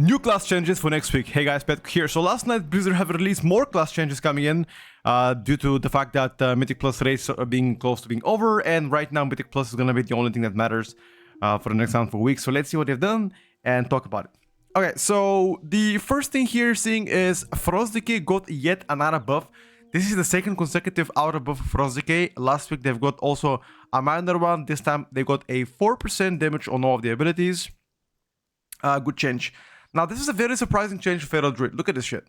New class changes for next week. Hey guys, Petko here. So last night Blizzard have released more class changes coming in due to the fact that Mythic Plus rates are being close to being over, and right now Mythic Plus is going to be the only thing that matters for the next handful of weeks. So let's see what they've done and talk about it. Okay, so the first thing here seeing is Frost Decay got yet another buff. This is the second consecutive outer buff of Frost Decay. Last week they've got also a minor one. This time they got a 4% damage on all of the abilities. Good change. Now, this is a very surprising change for Pharaoh Druid. Look at this shit.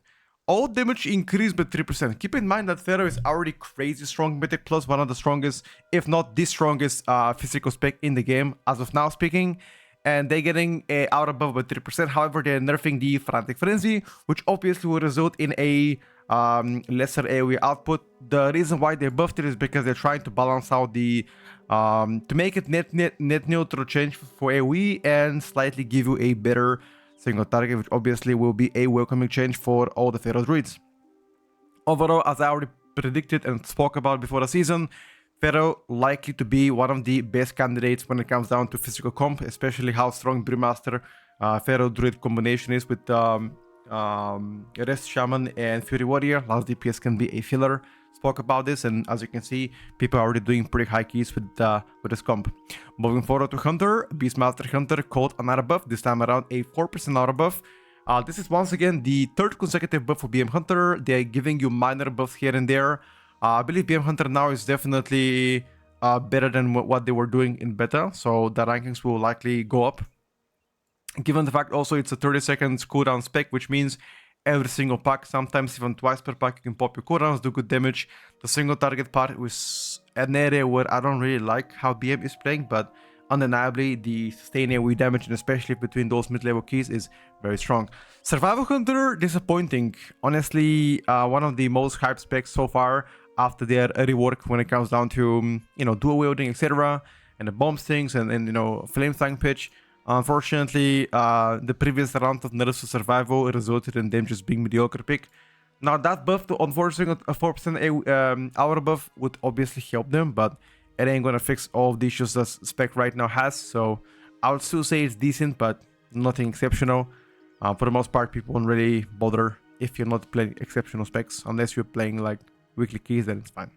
All damage increased by 3%. Keep in mind that Pharaoh is already crazy strong Mythic Plus, one of the strongest, if not the strongest physical spec in the game, as of now speaking. And they're getting out above by 3%. However, they're nerfing the Frantic Frenzy, which obviously will result in a lesser AoE output. The reason why they buffed it is because they're trying to balance out the to make it net neutral change for AoE and slightly give you a better single target, which obviously will be a welcoming change for all the Pharaoh Druids. Overall, as I already predicted and spoke about before the season, Pharaoh likely to be one of the best candidates when it comes down to physical comp, especially how strong Brewmaster Pharaoh Druid combination is with Rest Shaman and Fury Warrior. Last DPS can be a filler. Spoke about this, and as you can see, people are already doing pretty high keys with this comp. Moving forward to Hunter, Beastmaster Hunter caught another buff, this time around a 4% auto buff. This is once again the third consecutive buff for BM Hunter. They're giving you minor buffs here and there. I believe BM Hunter now is definitely better than what they were doing in beta, so the rankings will likely go up. Given the fact also it's a 30 seconds cooldown spec, which means every single pack, sometimes even twice per pack, you can pop your cooldowns, do good damage. The single target part was an area where I don't really like how BM is playing, but undeniably the sustained AoE damage, and especially between those mid-level keys, is very strong. Survival Hunter, disappointing. Honestly, one of the most hyped specs so far after their rework when it comes down to, dual wielding, etc. and the bomb stings and flame fang pitch. Unfortunately, the previous round of nerfs to survival resulted in them just being mediocre pick. Now that buff, unfortunately, a 4% hour buff would obviously help them, but it ain't gonna fix all of the issues that spec right now has. So I would still say it's decent, but nothing exceptional. For the most part, people don't really bother if you're not playing exceptional specs, unless you're playing like weekly keys, then it's fine.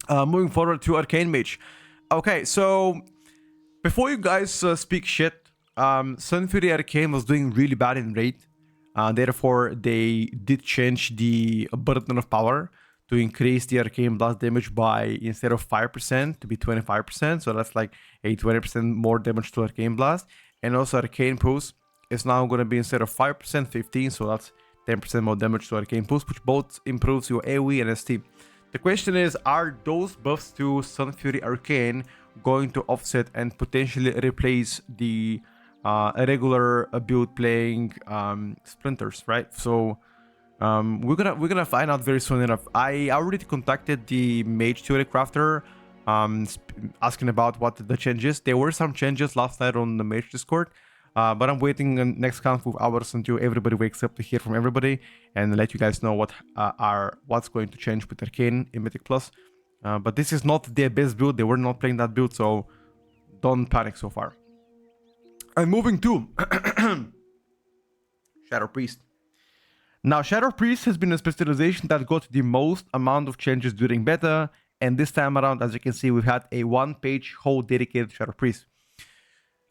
Moving forward to Arcane Mage. Okay, so before you guys speak shit, Sun Fury Arcane was doing really bad in raid. Therefore, they did change the burden of power to increase the Arcane Blast damage by, instead of 5%, to be 25%. So that's like a 20% more damage to Arcane Blast. And also Arcane Pulse is now going to be, instead of 5%, 15%. So that's 10% more damage to Arcane Pulse, which both improves your AoE and ST. The question is, are those buffs to Sun Fury Arcane going to offset and potentially replace the regular build playing Splinters, right? So we're gonna find out very soon enough. I already contacted the Mage Theory Crafter asking about what the changes. There were some changes last night on the Mage Discord, but I'm waiting the next handful of hours until everybody wakes up to hear from everybody and let you guys know what's going to change with Arcane in Mythic Plus. But this is not their best build. They were not playing that build, so don't panic so far. And moving to Shadow Priest. Now, Shadow Priest has been a specialization that got the most amount of changes during beta, and this time around, as you can see, we've had a one-page whole dedicated Shadow Priest.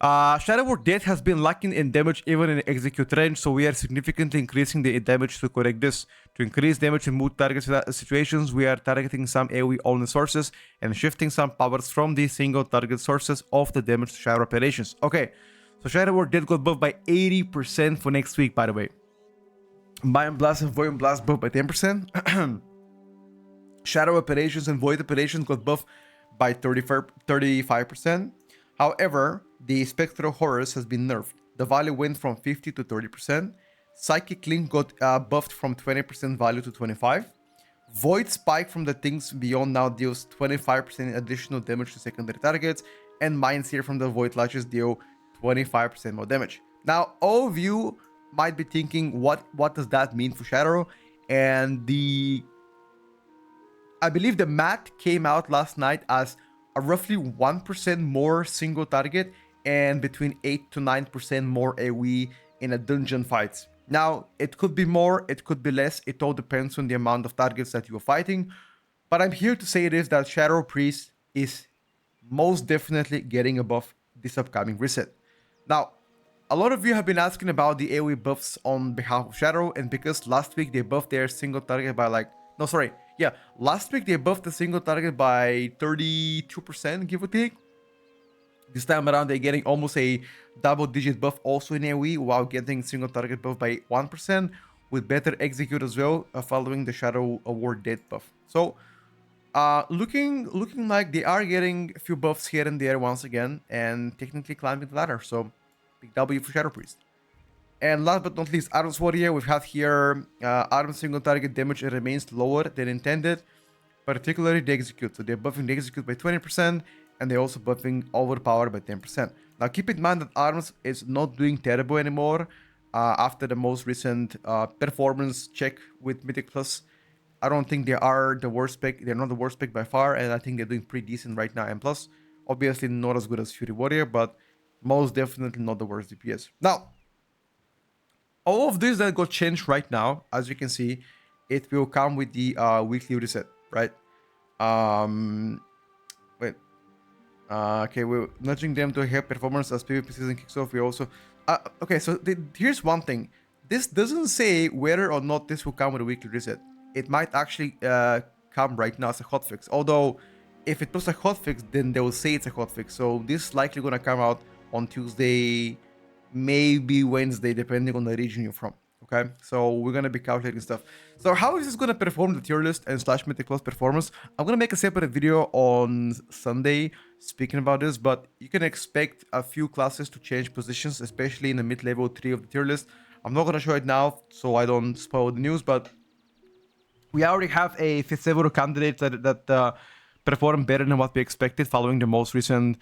Shadow Ward Death has been lacking in damage even in execute range, so we are significantly increasing the damage to correct this. To increase damage in mood target situations, we are targeting some AoE only sources and shifting some powers from the single target sources of the damage to Shadow operations. Okay, so Shadow Ward Death got buffed by 80% for next week, by the way. Biome Blast and Void Blast buffed by 10%. Shadow operations and Void operations got buffed by 35%. However, the Spectral Horrors has been nerfed. The value went from 50 to 30%. Psychic Link got buffed from 20% value to 25%. Void Spike from the Things Beyond now deals 25% additional damage to secondary targets. And Mind Seer from the Void Lashes deal 25% more damage. Now, all of you might be thinking, what does that mean for Shadow? And I believe the math came out last night as a roughly 1% more single target and between 8 to 9% more AoE in a dungeon fight. Now, it could be more, it could be less, it all depends on the amount of targets that you are fighting. But I'm here to say this, that Shadow Priest is most definitely getting a buff this upcoming reset. Now, a lot of you have been asking about the AoE buffs on behalf of Shadow, and because last week they buffed their single target by like... No, sorry. Yeah, last week they buffed the single target by 32%, give or take. This time around, they're getting almost a double-digit buff also in AoE, while getting single target buff by 1%, with better execute as well, following the Shadow Award death buff. So, looking like they are getting a few buffs here and there once again, and technically climbing the ladder. So, big W for Shadow Priest. And last but not least, Arms Warrior. We've had here Arms single target damage remains lower than intended, particularly the execute. So they're buffing the execute by 20%, and they're also buffing overpower by 10%. Now keep in mind that Arms is not doing terrible anymore after the most recent performance check with Mythic Plus. I don't think they are the worst pick. They're not the worst pick by far, and I think they're doing pretty decent right now. And plus, obviously not as good as Fury Warrior, but most definitely not the worst DPS. Now, all of this that got changed right now, as you can see, it will come with the weekly reset, right? Wait. Okay, we're nudging them to help performance as PvP season kicks off. We also... okay, so here's one thing. This doesn't say whether or not this will come with a weekly reset. It might actually come right now as a hotfix. Although, if it was a hotfix, then they will say it's a hotfix. So this is likely going to come out on Tuesday, maybe Wednesday, depending on the region you're from. Okay, so we're gonna be calculating stuff. So how is this gonna perform the tier list and slash Mythic Plus performance? I'm gonna make a separate video on Sunday speaking about this, but you can expect a few classes to change positions, especially in the mid-level 3 of the tier list. I'm not gonna show it now, so I don't spoil the news, but we already have several candidates that perform better than what we expected following the most recent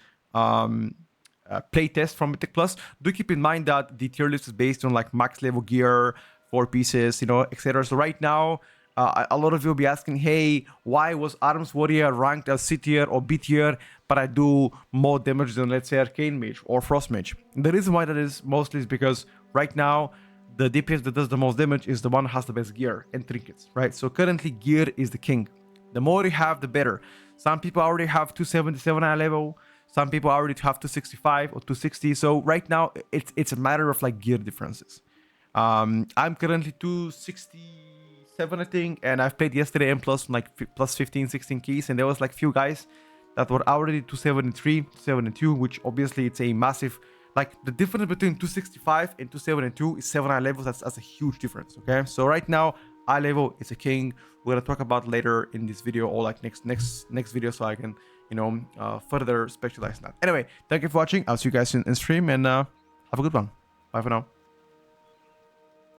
playtest from Mythic Plus. Do keep in mind that the tier list is based on like max level gear, 4 pieces, you know, etc. So right now, a lot of you will be asking, hey, why was Arms Warrior ranked as C tier or B tier, but I do more damage than, let's say, Arcane Mage or Frost Mage? The reason why that is mostly is because right now, the DPS that does the most damage is the one who has the best gear and trinkets, right? So currently, gear is the king. The more you have, the better. Some people already have 277 eye level. Some people already have 265 or 260. So right now, it's a matter of like gear differences. I'm currently 267, I think, and I've played yesterday and plus 15, 16 keys, and there was like few guys that were already 273, 272, which obviously it's a massive, like the difference between 265 and 272 is 7 eye levels. That's a huge difference. Okay, so right now, eye level is a king. We're gonna talk about later in this video or like next video, so I can, you know, further specialize in that. Anyway, thank you for watching. I'll see you guys in stream, and have a good one. Bye for now.